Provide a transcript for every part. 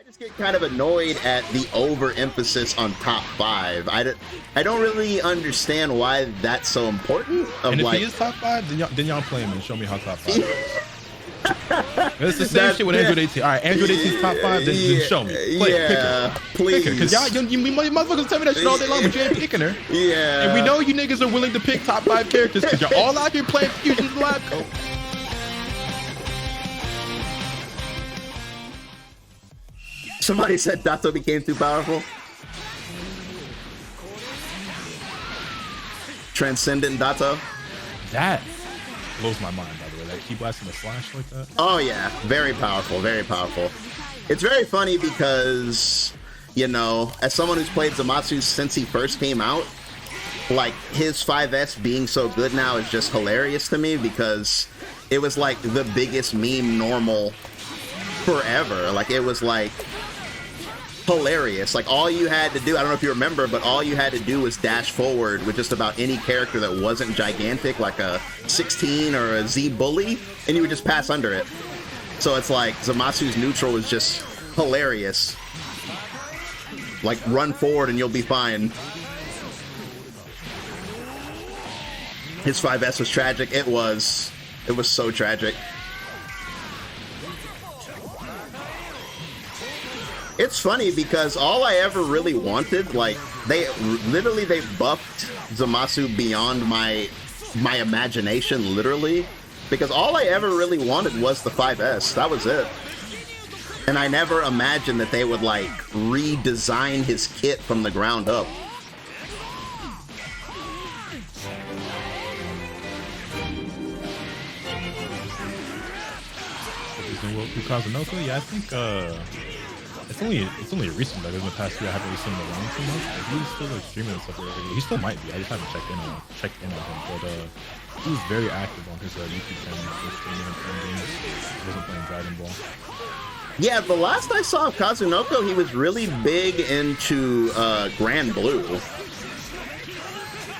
I just get kind of annoyed at the overemphasis on top 5. I don't really understand why that's so important. And if he is top 5, then y'all play him and show me how top 5 is. It's the same shit with Android 18. All right, Android 18's top 5, then show me. Play yeah, please. Because y'all, you motherfuckers tell me that shit all day long, but you ain't picking her. Yeah. And we know you niggas are willing to pick top 5 characters because you're all out here playing Fusion's Lab Coat. Somebody said Dato became too powerful. Transcendent Dato. That blows my mind, by the way. That keep blasting the slash like that. Oh yeah, very powerful, very powerful. It's very funny because, you know, as someone who's played Zamasu since he first came out, like his 5S being so good now is just hilarious to me because it was like the biggest meme normal forever. Like it was like hilarious. Like all you had to do, I don't know if you remember, but all you had to do was dash forward with just about any character that wasn't gigantic, like a 16 or a Z bully, and you would just pass under it. So it's like Zamasu's neutral is just hilarious. Like run forward and you'll be fine. His 5S was tragic. It was so tragic. It's funny because all I ever really wanted, like, they buffed Zamasu beyond my imagination, literally, because all I ever really wanted was the 5S. That was it. And I never imagined that they would, like, redesign his kit from the ground up. Yeah, I think, it's only recent that in the past year I haven't really seen him around too much. But he's still like streaming and stuff regularly. He still might be. I just haven't checked in on him. But he was very active on his YouTube channel. Streaming and playing games. He wasn't playing Dragon Ball. Yeah, the last I saw of Kazunoko, he was really big into Grand Blue.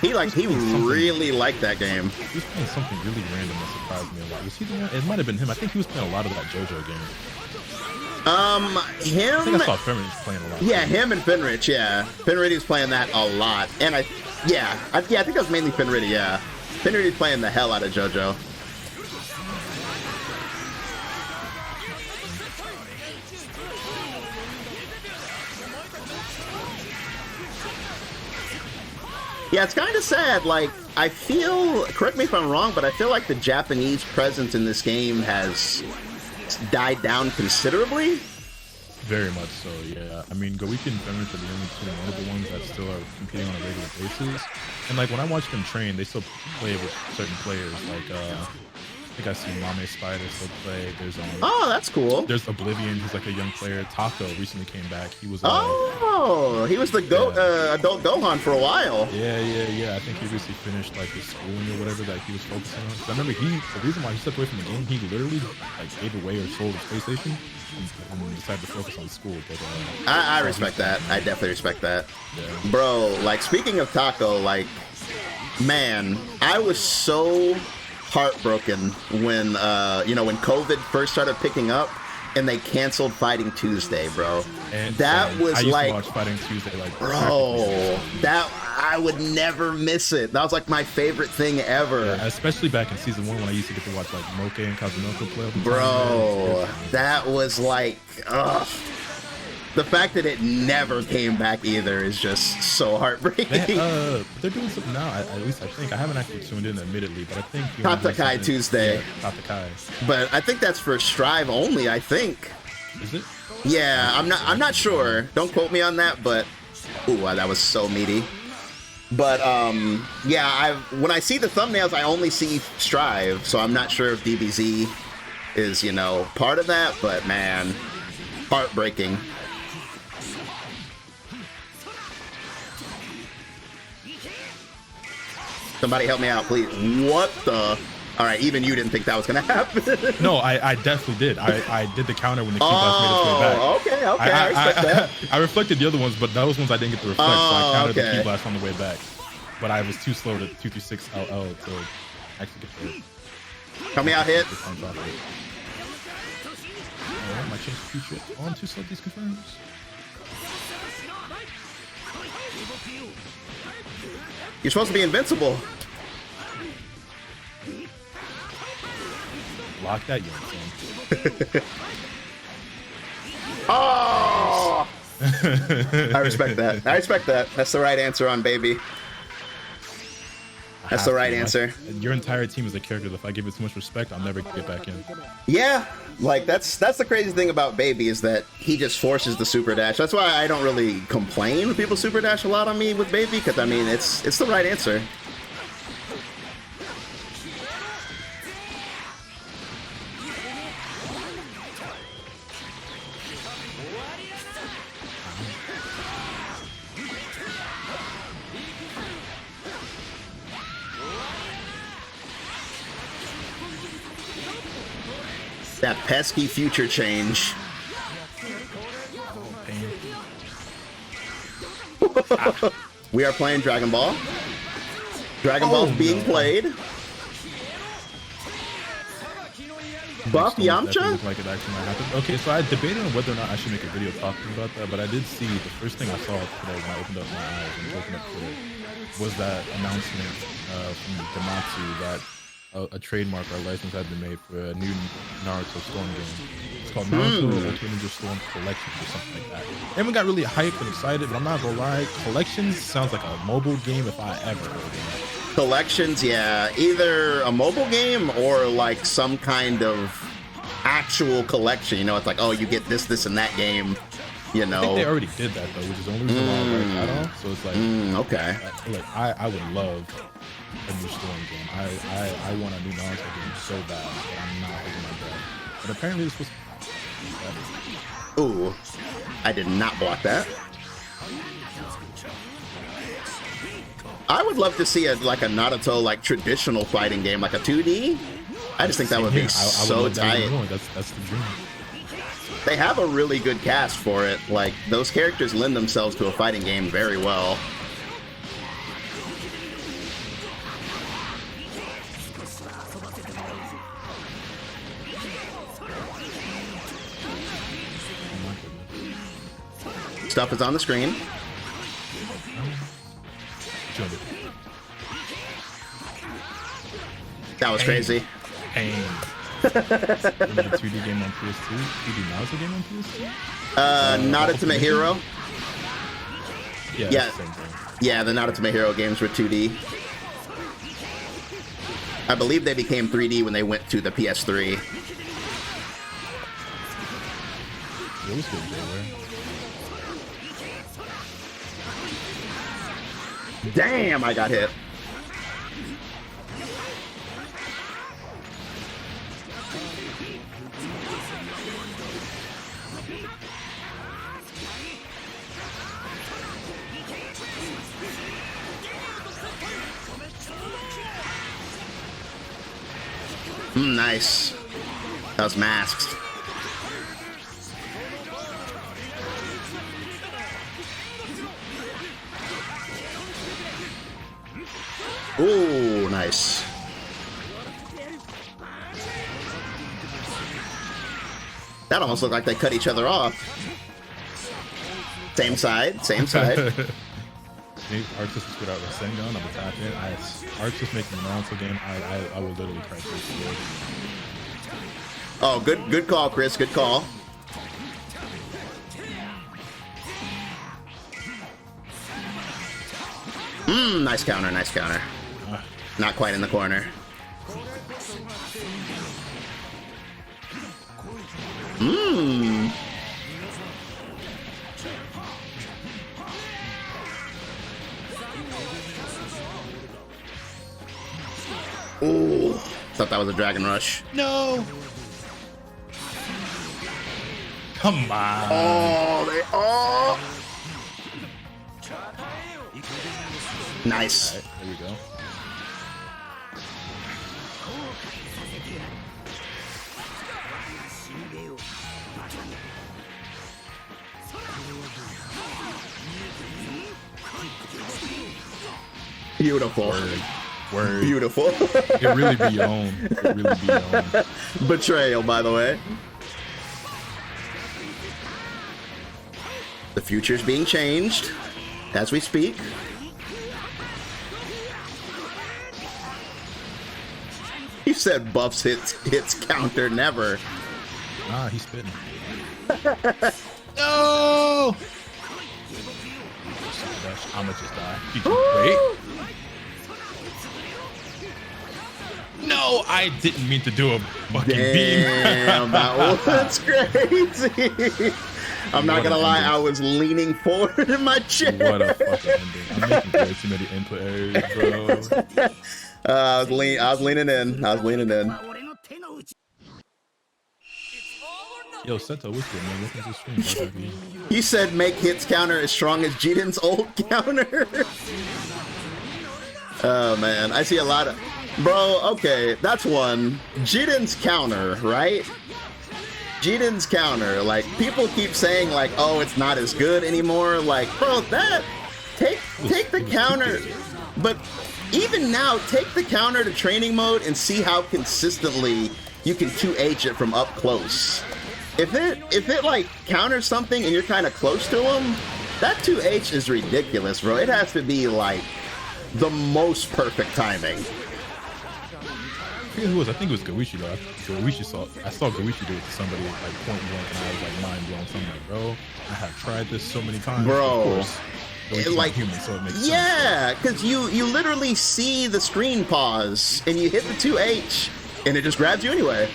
He really liked that game. He was playing something really random that surprised me a lot. Was he the one? It might have been him. I think he was playing a lot of that JoJo game. Him. I think I saw Fenrich playing a lot. Yeah, him and Fenrich. Yeah, Fenrich was playing that a lot, and I think that was mainly Fenrich. Yeah, Fenrich playing the hell out of JoJo. Yeah, it's kind of sad. Like, I feel, correct me if I'm wrong, but I feel like the Japanese presence in this game has died down considerably. Very much so, yeah. I mean, Goichi and Fenrich are the only two notable ones that still are competing on a regular basis. And like when I watch them train, they still play with certain players. Like I think I see Mame Spider still play. There's oh, that's cool. There's Oblivion, who's like a young player. Taco recently came back. He was he was the adult Gohan for a while. Yeah. I think he recently finished like his schooling or whatever that he was focusing on. So I remember the reason why he stepped away from the game, he literally like gave away or sold his PlayStation and decided to focus on school. But I respect that. I definitely respect that. Yeah. Bro, like speaking of Taco, like man, I was so heartbroken when when COVID first started picking up and they canceled Fighting Tuesday, bro. And that was I used like to watch Fighting Tuesday, like bro, that I would never miss it. That was like my favorite thing ever. Yeah, especially back in season 1 when I used to get to watch like Moke and Kazunoko play all the time. Bro, that was like the fact that it never came back either is just so heartbreaking. They're doing something now, at least I think. I haven't actually tuned in admittedly, but I think Tatakai Tuesday. Yeah, Tatakai. But I think that's for Strive only, I think. Is it? Yeah, I'm not sure. Don't quote me on that, but ooh, that was so meaty. But yeah, when I see the thumbnails, I only see Strive, so I'm not sure if DBZ is, part of that, but man, heartbreaking. Somebody help me out, please. What the? All right, even you didn't think that was going to happen. No, I definitely did. I did the counter when the key blast made its way back. Okay, I respect that. I reflected the other ones, but those ones I didn't get to reflect, so I countered the key blast on the way back. But I was too slow to 236 LL to actually get the... Help me out, hit. might change the future on to select these confirms. You're supposed to be invincible. Lock that, you insane. Oh! I respect that. I respect that. That's the right answer on baby. That's the right answer. Your entire team is a character that if I give it too much respect, I'll never get back in. Yeah, like that's the crazy thing about baby is that he just forces the super dash. That's why I don't really complain when people super dash a lot on me with baby, because I mean it's the right answer. That pesky future change. We are playing Dragon Ball. Dragon Ball's being played. Buff Yamcha? Like it actually might happen. Okay, so I debated on whether or not I should make a video talking about that, but I did see the first thing I saw today when I opened up my eyes and opened up Twitter was that announcement from Zamasu that a trademark or license had been made for a new Naruto Storm game. It's called Naruto Ultimate Ninja Storm Collections or something like that. Everyone got really hyped and excited, but I'm not gonna lie, Collections sounds like a mobile game if I ever heard of it. Collections, yeah. Either a mobile game or like some kind of actual collection. You know, it's like, oh, you get this, this, and that game. You know, I think they already did that though, which is the only reason why I like that all. So it's like, okay. Like I would love a new Storm game. I want a new Naruto game so bad, but I'm not holding my breath. But apparently it's supposed to. Ooh, I did not block that. I would love to see like a Naruto like traditional fighting game, like a 2D. I just think that would be so tight. That's the dream. They have a really good cast for it. Like those characters lend themselves to a fighting game very well. Stuff is on the screen. That was crazy. Pain. 2D game on PS2? 2D Naruto game on PS2? Not Ultimate Hero. Yeah. Yeah, the Not Ultimate Hero games were 2D. I believe they became 3D when they went to the PS3. It was good, Damn, I got hit. Nice. That was masked. Ooh, nice. That almost looked like they cut each other off. Same side, same side. Arcs just put out Rasengan, I'm gonna tap in. Arcs just making an Naruto game, I will literally cry for it. Oh, good call, Chris. Good call. Nice counter, nice counter. Not quite in the corner. Ooh, thought that was a Dragon Rush. No! Come on! Oh, nice. Right, there we go. Beautiful. Word. Beautiful. It really be on. It really be on. Betrayal, by the way. The future's being changed as we speak. He said buffs hits counter never. Nah, he's spitting. No! I'ma just die. Wait. No, I didn't mean to do a fucking beam. Damn, that was crazy. I'm not gonna lie, I was leaning forward in my chair. What a fucking ending. I'm making way too many input errors, bro. I was leaning in. Yo, Seto, what's good, man? Welcome to the stream, baby. You said make hits counter as strong as Jiden's old counter. Oh man, I see a lot of... Bro, okay, that's one. Jiden's counter, right? Jiden's counter, like, people keep saying, like, oh, it's not as good anymore. Like, bro, that... Take the counter... But even now, take the counter to training mode and see how consistently you can 2H it from up close. If it like counters something and you're kind of close to him, that 2H is ridiculous, bro. It has to be like the most perfect timing. I forget who it was. I think it was Gawishi though. I saw Gawishi do it to somebody like point blank, and I was like mind blown. So I'm like, bro, I have tried this so many times. Bro, of course, it's like human, so it makes sense. Yeah, because you literally see the screen pause and you hit the 2H and it just grabs you anyway.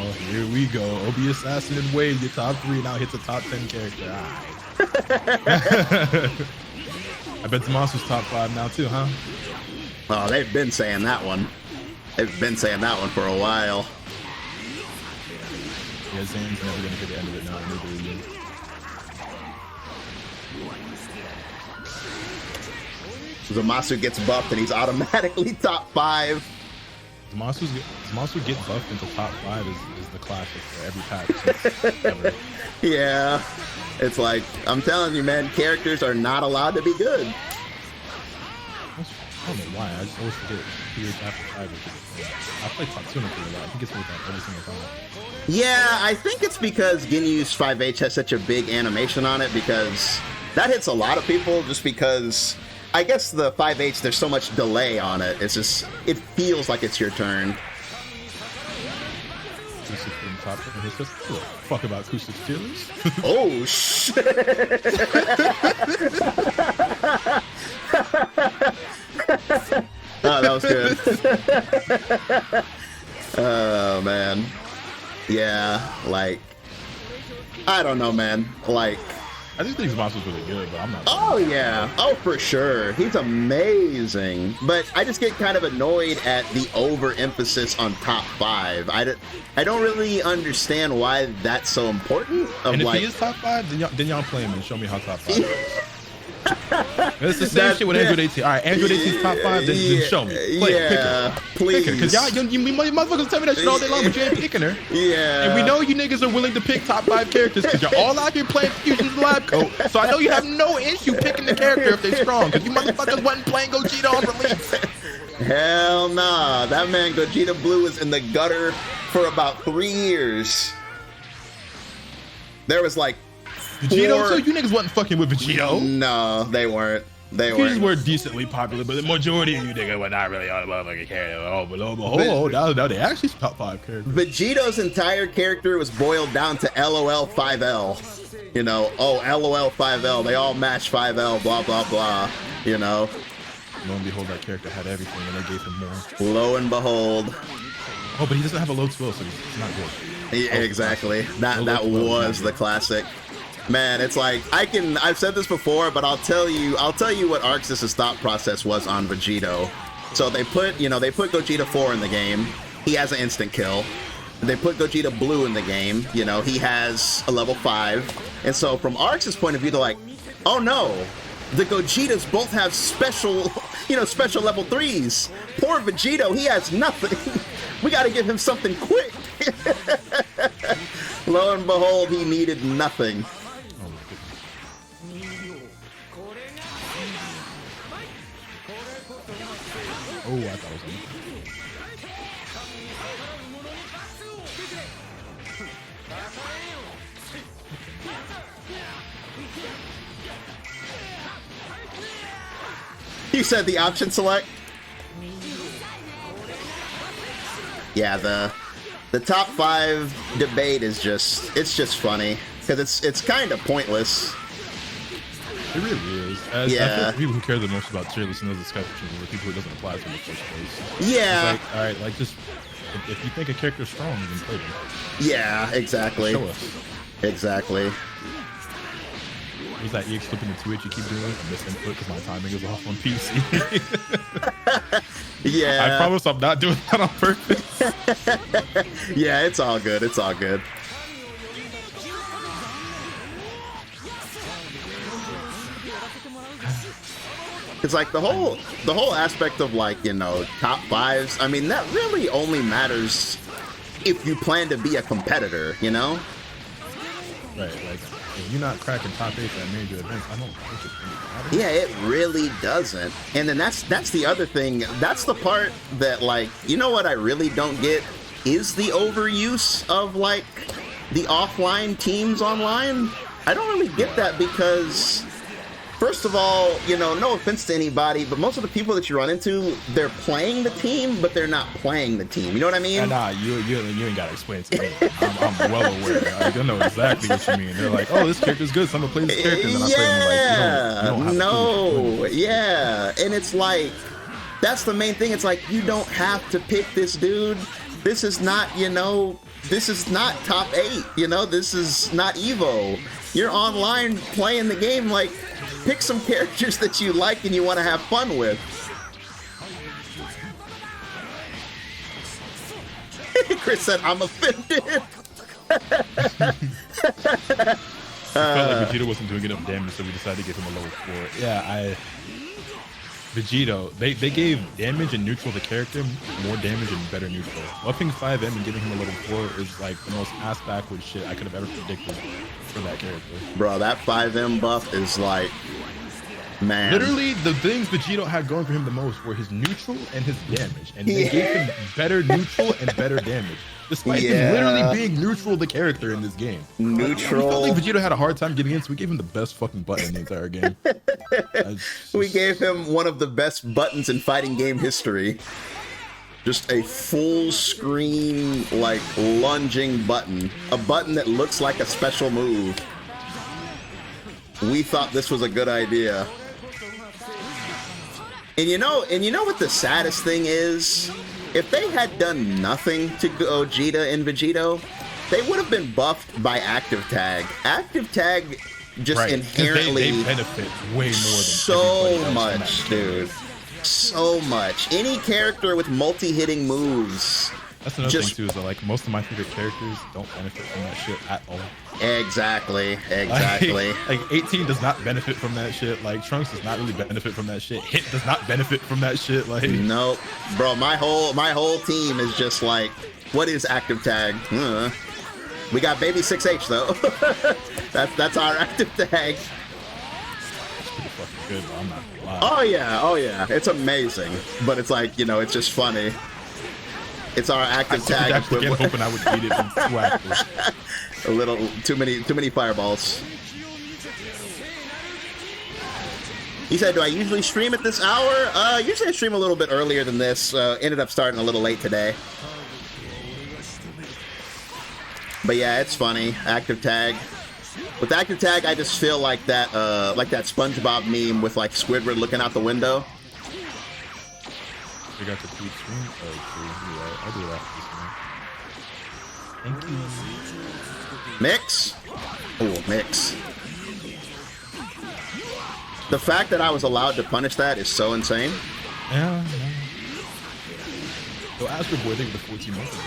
Oh, here we go. OB Assassin and Wade, your top 3 now hits a top 10 character. Right. I bet Zamasu's top 5 now too, huh? Oh, they've been saying that one. They've been saying that one for a while. Yeah, Zane's never gonna get the end of it now. Neither are you. Zamasu gets buffed and he's automatically top 5. Zamasu get buffed into top 5 is the classic for every patch ever. Yeah, it's like, I'm telling you, man, characters are not allowed to be good. I don't know why, I just always forget he was after 5. I play top 2 a lot. He gets me that every single time. Yeah, I think it's because Ginyu's 5H has such a big animation on it, because that hits a lot of people just because... I guess the 5H, there's so much delay on it. It's just, it feels like it's your turn. Fuck about acoustic feelings. Oh, shit. Oh, that was good. Oh, man. Yeah, like, I don't know, man. Like, I just think Zamasu was really good, but I'm not. Oh, yeah. Oh, for sure. He's amazing. But I just get kind of annoyed at the overemphasis on top 5. I don't really understand why that's so important. And if he is top 5, then y'all play him and show me how top 5 is. It's the same shit with Android 18. All right, Android 18's top 5, then show me. Play yeah, please. Because y'all, you motherfuckers tell me that shit all day long, but you ain't picking her. Yeah. And we know you niggas are willing to pick top 5 characters because you're all out here playing Fusion's Lab Coat. So I know you have no issue picking the character if they're strong, because you motherfuckers wasn't playing Gogeta on release. Hell nah. That man Gogeta Blue was in the gutter for about 3 years. There was like Vegito, so you niggas wasn't fucking with Vegito. No, they weren't. They were decently popular, but the majority of you niggas were not really on the motherfucking character. Oh, but now they actually top 5 characters. Vegito's entire character was boiled down to LOL 5L. You know, oh, LOL 5L. They all match 5L, blah, blah, blah. You know. Lo and behold, that character had everything, and they gave him more. Lo and behold. Oh, but he doesn't have a low 12, so he's not good. Yeah, exactly. That was the classic. Man, it's like I've said this before, but I'll tell you what Arxis' thought process was on Vegito. So they put Gogeta 4 in the game. He has an instant kill. They put Gogeta Blue in the game. You know, he has a level 5. And so from Arxis' point of view, they're like, oh no, the Gogetas both have special level 3s. Poor Vegito, he has nothing. We got to give him something quick. Lo and behold, he needed nothing. Oh, I thought it was me. You said the option select? Yeah, the top 5 debate is just funny because it's kind of pointless. It really is. I feel Yeah. like people who care the most about tier lists in those discussions are the people who it doesn't apply to in the first place. Yeah. It's like, all right, like just if you think a character's strong, then play them. Yeah, exactly. Show us. Exactly. Is that EX flipping the 2H you keep doing? I missed input because my timing is off on PC. Yeah. I promise I'm not doing that on purpose. Yeah, it's all good. It's all good. It's like the whole aspect of like, you know, top 5s. I mean, that really only matters if you plan to be a competitor, you know? Right, like if you're not cracking top 8 at major events, I don't think it really matters. Yeah, it really doesn't. And then that's the other thing. That's the part that, like, you know what I really don't get is the overuse of like the offline teams online. I don't really get that because first of all, you know, no offense to anybody, but most of the people that you run into, they're playing the team, but they're not playing the team. You know what I mean? Nah, you ain't gotta explain it to me. I'm well aware. I know exactly what you mean. They're like, oh, this character's good, so I'm gonna play this character. And then I play them like, you don't have no, yeah. And it's like, that's the main thing. It's like, you don't have to pick this dude. This is not, you know, this is not top 8. You know, this is not Evo. You're online playing the game, like, pick some characters that you like and you want to have fun with. Chris said, I'm offended. I felt like Vegeta wasn't doing enough damage, so we decided to give him a lower 4. Yeah, Vegito, they gave damage and neutral the character more damage and better neutral. Buffing 5M and giving him a level 4 is like the most ass backwards shit I could have ever predicted for that character. Bro, that 5M buff is like, man. Literally, the things Vegito had going for him the most were his neutral and his damage. And they gave him better neutral and better damage. Despite him literally being neutral the character in this game. Neutral. We felt like Vegito had a hard time getting in, so we gave him the best fucking button in the entire game. We gave him one of the best buttons in fighting game history. Just a full screen, like, lunging button. A button that looks like a special move. We thought this was a good idea. And you know what the saddest thing is? If they had done nothing to Gogeta and Vegito, they would have been buffed by Active Tag. Active Tag just inherently they benefit way more than so much, dude. So much. Any character with multi-hitting moves. That's another thing too, is that like most of my favorite characters don't benefit from that shit at all. Exactly. Like 18 does not benefit from that shit. Like Trunks does not really benefit from that shit. Hit does not benefit from that shit. Like nope, bro. My whole team is just like, what is Active Tag? We got Baby 6H though. that's our Active Tag. It's pretty fucking good, but I'm not gonna lie. Oh yeah. It's amazing, but it's like, you know, it's just funny. It's our Active Tag. Again, hoping I would beat it in 2 actors. A little too many fireballs. He said, do I usually stream at this hour? Usually I stream a little bit earlier than this. Ended up starting a little late today. But yeah, it's funny. Active Tag. With Active Tag, I just feel like that SpongeBob meme with like Squidward looking out the window. We got the peak screen. Oh, true. You're right. I'll do that. Thank you. Mix? Oh, Mix. The fact that I was allowed to punish that is so insane. Yeah. So as for boy, I think the 14 months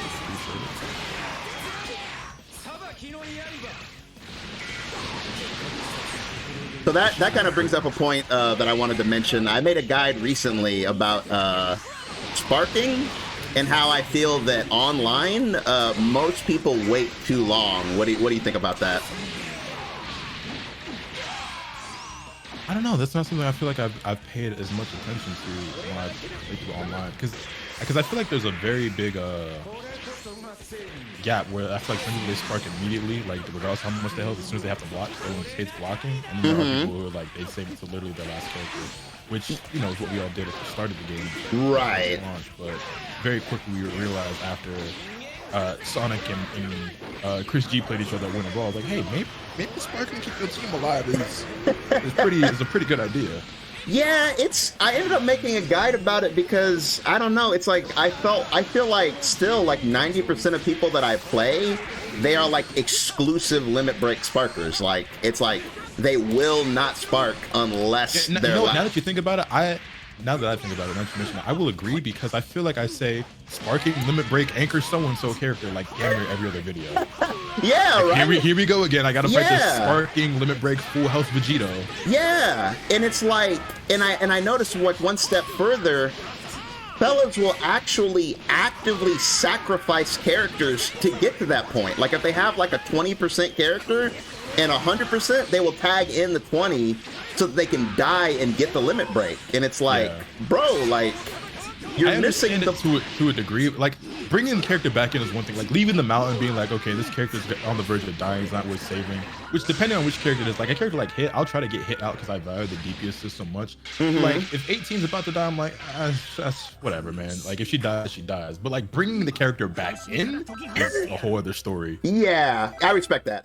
So that kind of brings up a point that I wanted to mention. I made a guide recently about sparking and how I feel that online most people wait too long. What do you think about that? I don't know. That's not something I feel like I've paid as much attention to when I play people online, because I feel like there's a very big gap where I feel like some people they spark immediately, like regardless how much they help, as soon as they have to block, everyone hates blocking, and then there are people who are like they save it to literally their last character, which you know is what we all did at the start of the game, Right? launch, but very quickly we realized after Sonic and Chris G played each other at Winter Ball, like, hey, maybe sparking keep your team alive is a pretty good idea. Yeah, I ended up making a guide about it because I don't know. It's like I feel like still like 90% of people that I play, they are like exclusive limit break sparkers. Like it's like they will not spark unless they're. Now that you think about it, now that I think about it, now that you mention it, I will agree because I feel like I say sparking limit break anchor so and so character like damn near every other video. Yeah, like, right. Here we go again. I gotta fight this sparking limit break full health Vegito. Yeah, and it's like, and I noticed like one step further, fellas will actually actively sacrifice characters to get to that point. Like if they have like a 20% character and 100%, they will tag in the 20 so that they can die and get the limit break. And it's like, bro, like you're missing the to a degree. Like bringing the character back in is one thing. Like leaving them out and being like, okay, this character's on the verge of dying, is not worth saving. Which depending on which character it is, like a character like Hit, I'll try to get Hit out because I value the DP assist so much. Like if 18's about to die, I'm like, that's whatever, man. Like if she dies, she dies. But like bringing the character back in is a whole other story. Yeah, I respect that.